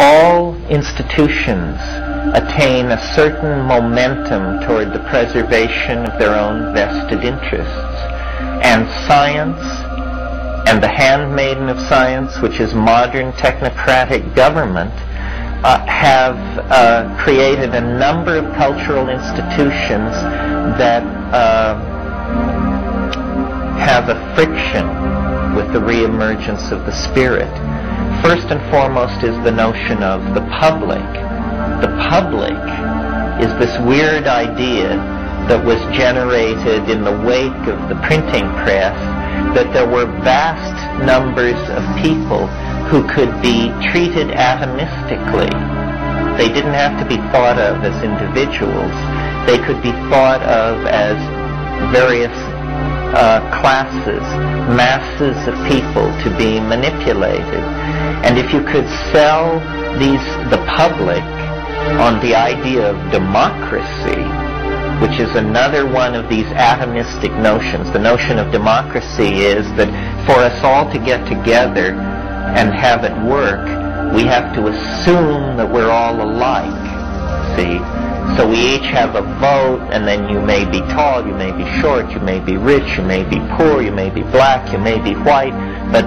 all institutions attain a certain momentum toward the preservation of their own vested interests. And science, and the handmaiden of science, which is modern technocratic government, have created a number of cultural institutions that have a friction with the reemergence of the spirit. First and foremost is the notion of the public. The public is this weird idea that was generated in the wake of the printing press, that there were vast numbers of people who could be treated atomistically. They didn't have to be thought of as individuals. They could be thought of as various classes, masses of people to be manipulated. And if you could sell the public on the idea of democracy, which is another one of these atomistic notions. The notion of democracy is that for us all to get together and have it work, we have to assume that we're all alike, see? So we each have a vote, and then you may be tall, you may be short, you may be rich, you may be poor, you may be black, you may be white, but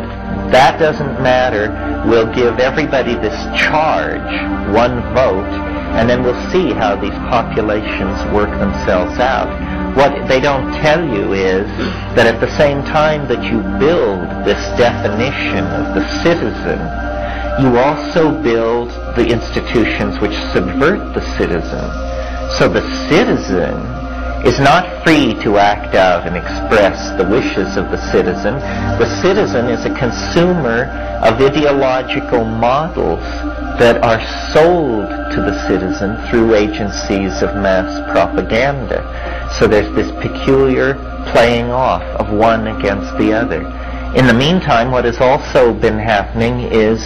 that doesn't matter. We'll give everybody this charge, one vote, and then we'll see how these populations work themselves out. What they don't tell you is that at the same time that you build this definition of the citizen, you also build the institutions which subvert the citizen. So the citizen is not free to act out and express the wishes of the citizen. The citizen is a consumer of ideological models that are sold to the citizen through agencies of mass propaganda. So there's this peculiar playing off of one against the other. In the meantime, what has also been happening is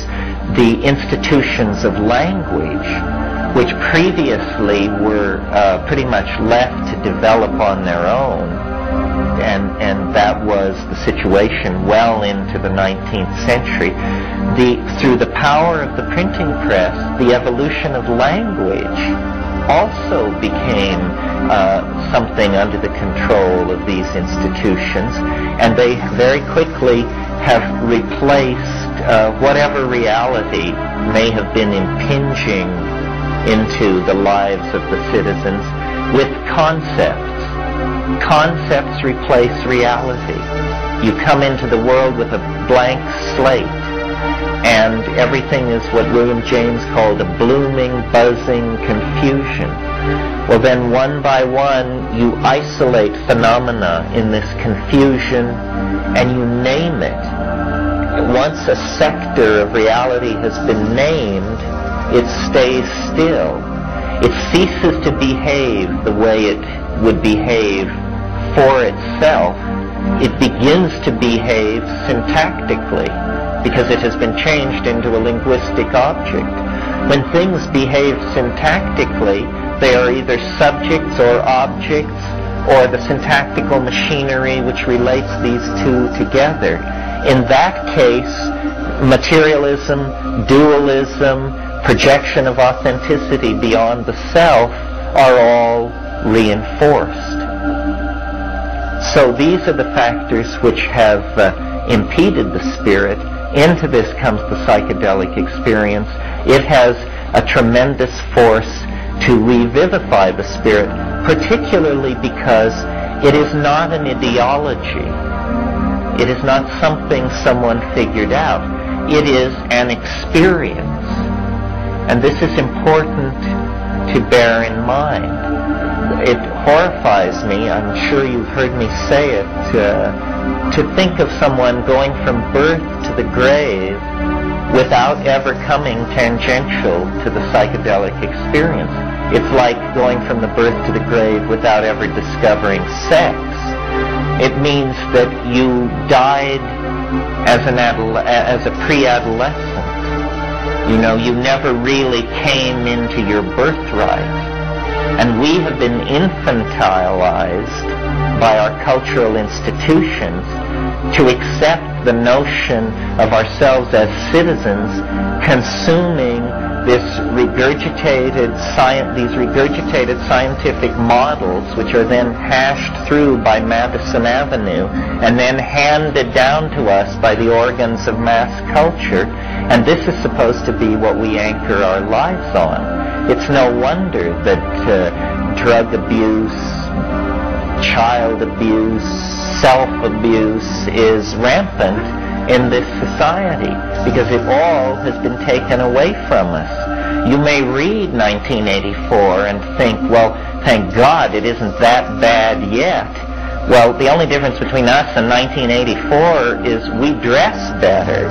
the institutions of language, which previously were pretty much left to develop on their own, and that was the situation well into the 19th century. Through the power of the printing press, the evolution of language also became something under the control of these institutions, and they very quickly have replaced whatever reality may have been impinging into the lives of the citizens with concepts. Concepts replace reality. You come into the world with a blank slate, and everything is what William James called a blooming, buzzing confusion. Well, then one by one you isolate phenomena in this confusion and you name it. Once a sector of reality has been named, it stays still. It ceases to behave the way it would behave for itself. It begins to behave syntactically because it has been changed into a linguistic object. When things behave syntactically, they are either subjects or objects, or the syntactical machinery which relates these two together. In that case, materialism, dualism, projection of authenticity beyond the self are all reinforced. So these are the factors which have impeded the spirit. Into this comes the psychedelic experience. It has a tremendous force to revivify the spirit, particularly because it is not an ideology. It is not something someone figured out. It is an experience. And this is important to bear in mind. It horrifies me, I'm sure you've heard me say it, to think of someone going from birth to the grave without ever coming tangential to the psychedelic experience. It's like going from the birth to the grave without ever discovering sex. It means that you died as a pre-adolescent. You know, you never really came into your birthright. And we have been infantilized by our cultural institutions to accept the notion of ourselves as citizens consuming these regurgitated scientific models, which are then hashed through by Madison Avenue and then handed down to us by the organs of mass culture, and this is supposed to be what we anchor our lives on. It's no wonder that drug abuse, child abuse, self-abuse is rampant in this society, because it all has been taken away from us. You may read 1984 and think, well, thank God it isn't that bad yet. Well, the only difference between us and 1984 is we dress better.